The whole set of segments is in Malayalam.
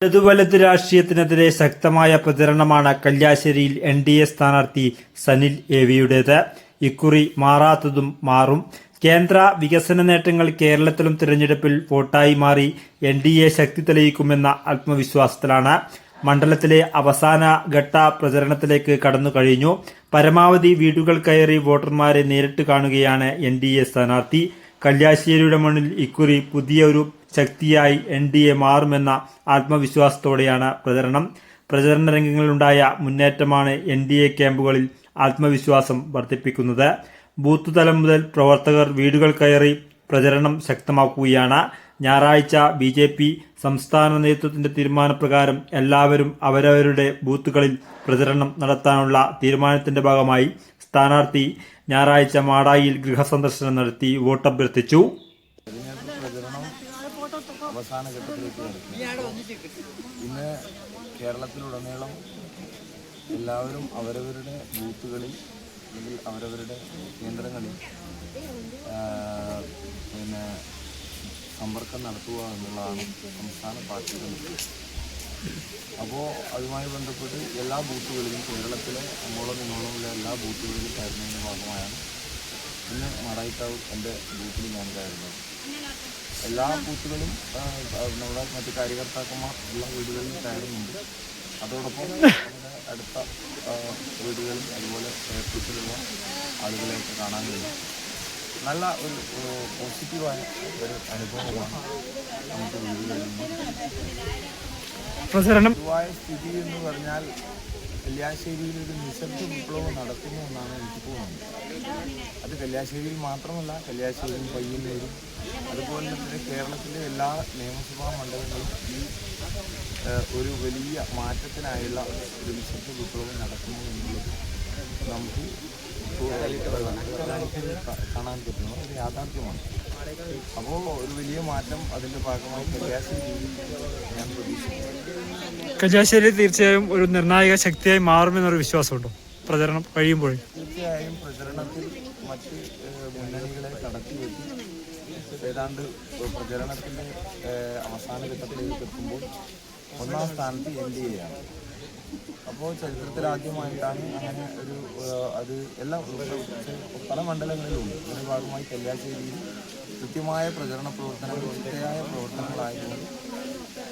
ഇടതുവലത് രാഷ്ട്രീയത്തിനെതിരെ ശക്തമായ പ്രചരണമാണ് കല്യാശ്ശേരിയിൽ NDA സ്ഥാനാർത്ഥി സനിൽ എവിയുടേത്. ഇക്കുറി മാറാത്തതും മാറും. കേന്ദ്ര വികസന നേട്ടങ്ങൾ കേരളത്തിലും തിരഞ്ഞെടുപ്പിൽ വോട്ടായി മാറി NDA ശക്തി തെളിയിക്കുമെന്ന ആത്മവിശ്വാസത്തിലാണ്. മണ്ഡലത്തിലെ അവസാന ഘട്ട പ്രചരണത്തിലേക്ക് കടന്നു കഴിഞ്ഞു. പരമാവധി വീടുകൾ കയറി വോട്ടർമാരെ നേരിട്ട് കാണുകയാണ് NDA സ്ഥാനാർത്ഥി. കല്യാശ്ശേരിയുടെ മണ്ണിൽ ഇക്കുറി പുതിയൊരു ശക്തിയായി NDA മാറുമെന്ന ആത്മവിശ്വാസത്തോടെയാണ് പ്രചരണ രംഗങ്ങളിലുണ്ടായ മുന്നേറ്റമാണ് NDA ക്യാമ്പുകളിൽ ആത്മവിശ്വാസം വർദ്ധിപ്പിക്കുന്നത്. ബൂത്ത് തലം മുതൽ പ്രവർത്തകർ വീടുകൾ കയറി പ്രചരണം ശക്തമാക്കുകയാണ്. ഞായറാഴ്ച BJP സംസ്ഥാന നേതൃത്വത്തിന്റെ തീരുമാനപ്രകാരം എല്ലാവരും അവരവരുടെ ബൂത്തുകളിൽ പ്രചരണം നടത്താനുള്ള തീരുമാനത്തിന്റെ ഭാഗമായി സ്ഥാനാർത്ഥി ഞായറാഴ്ച മാടായിൽ ഗൃഹസന്ദർശനം നടത്തി വോട്ടഭ്യർത്ഥിച്ചു. അവസാന ഘട്ടത്തിലേക്ക് ഇന്ന് കേരളത്തിലുടനീളം എല്ലാവരും അവരവരുടെ ബൂത്തുകളിൽ അല്ലെങ്കിൽ അവരവരുടെ കേന്ദ്രങ്ങളിൽ സമ്പർക്കം നടത്തുക എന്നുള്ളതാണ് സംസ്ഥാന പാർട്ടികൾ. അപ്പോൾ അതുമായി ബന്ധപ്പെട്ട് എല്ലാ ബൂത്തുകളിലും കേരളത്തിലെ അങ്ങോളം ഇങ്ങോളമുള്ള എല്ലാ ബൂത്തുകളിലും കയറുന്നതിൻ്റെ ഭാഗമായാണ് ഇന്ന് മാടായിക്കാവ് എൻ്റെ ബൂത്തിൽ ഞാൻ കയറുന്നത്. എല്ലാ ബൂത്തുകളും നമ്മുടെ മറ്റ് കാര്യകർത്താക്കന്മാർ എല്ലാ വീടുകളിലും കയറുന്നുണ്ട്. അതോടൊപ്പം നമ്മുടെ അടുത്ത വീടുകളിൽ അതുപോലെ എയർപോർട്ടിലുള്ള ആളുകളെയൊക്കെ കാണാൻ കഴിയും. നല്ല ഒരു പോസിറ്റീവായ ഒരു അനുഭവമാണ് നമുക്ക് വീടുകളിൽ നിന്ന്. പൊതുവായ സ്ഥിതി എന്ന് പറഞ്ഞാൽ കല്യാശ്ശേരിയിൽ ഒരു നിശബ്ദ വിപ്ലവം നടക്കുന്നു എന്നാണ് എനിക്ക് തോന്നുന്നത്. അത് കല്യാശ്ശേരിയിൽ മാത്രമല്ല, കല്യാശ്ശേരിയും പയ്യന്നൂരും അതുപോലെ തന്നെ കേരളത്തിലെ എല്ലാ നിയമസഭാ മണ്ഡലങ്ങളും ഈ ഒരു വലിയ മാറ്റത്തിനായുള്ള ഒരു നിശബ്ദ വിപ്ലവം നടക്കുന്നു എന്നുള്ളത് നമുക്ക് കാണാൻ പറ്റുന്ന ഒരു യാഥാർത്ഥ്യമാണ്. അപ്പോൾ ഒരു വലിയ മാറ്റം അതിൻ്റെ ഭാഗമായി കല്യാശ്ശേരിയിൽ ഞാൻ പ്രതീക്ഷിക്കുന്നു. കല്യാശ്ശേരി തീർച്ചയായും ഒരു നിർണായക ശക്തിയായി മാറുമെന്നൊരു വിശ്വാസമുണ്ടോ പ്രചരണം കഴിയുമ്പോൾ? തീർച്ചയായും പ്രചരണത്തിൽ മറ്റ് മുന്നണികളെ കടത്തിവെട്ടി ഏതാണ്ട് പ്രചരണത്തിൻ്റെ അവസാന ഘട്ടത്തിലേക്ക് എത്തുമ്പോൾ ഒന്നാം സ്ഥാനത്ത് NDA ആണ്. അപ്പോൾ ചരിത്രത്തിലാദ്യമായിട്ടാണ് അങ്ങനെ ഒരു അത് എല്ലാ പല മണ്ഡലങ്ങളിലുണ്ട്. അതിൻ്റെ ഭാഗമായി കല്യാശ്ശേരിയിൽ കൃത്യമായ പ്രചരണ പ്രവർത്തനങ്ങൾ ചിട്ടയായ പ്രവർത്തനങ്ങളായതുകൊണ്ട്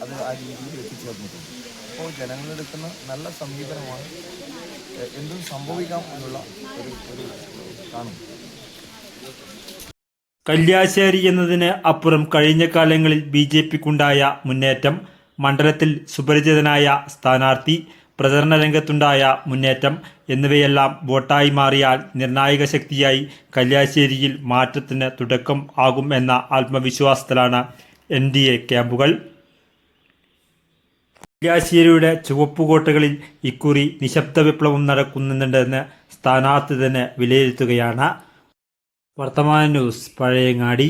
അത് ആ രീതിയിൽ എത്തിച്ചേർന്നിട്ടുണ്ട്. അപ്പോൾ ജനങ്ങളെടുക്കുന്ന നല്ല സമീപനമാണ് എന്തും സംഭവിക്കാം എന്നുള്ള ഒരു കാണും. കല്യാശ്ശേരി എന്നതിന് അപ്പുറം കഴിഞ്ഞ കാലങ്ങളിൽ BJPക്കുണ്ടായ മുന്നേറ്റം, മണ്ഡലത്തിൽ സുപരിചിതനായ സ്ഥാനാർത്ഥി, പ്രചരണ രംഗത്തുണ്ടായ മുന്നേറ്റം എന്നിവയെല്ലാം വോട്ടായി മാറിയാൽ നിർണായക ശക്തിയായി കല്യാശ്ശേരിയിൽ മാറ്റത്തിന് തുടക്കം ആകും എന്ന ആത്മവിശ്വാസത്തിലാണ് NDA ക്യാമ്പുകൾ. കല്യാശ്ശേരിയുടെ ചുവപ്പുകോട്ടകളിൽ ഇക്കുറി നിശബ്ദ വിപ്ലവം നടക്കുന്നുണ്ടെന്ന് സ്ഥാനാർത്ഥി തന്നെ വിലയിരുത്തുകയാണ്. വർത്തമാന ന്യൂസ്, പഴയങ്ങാടി.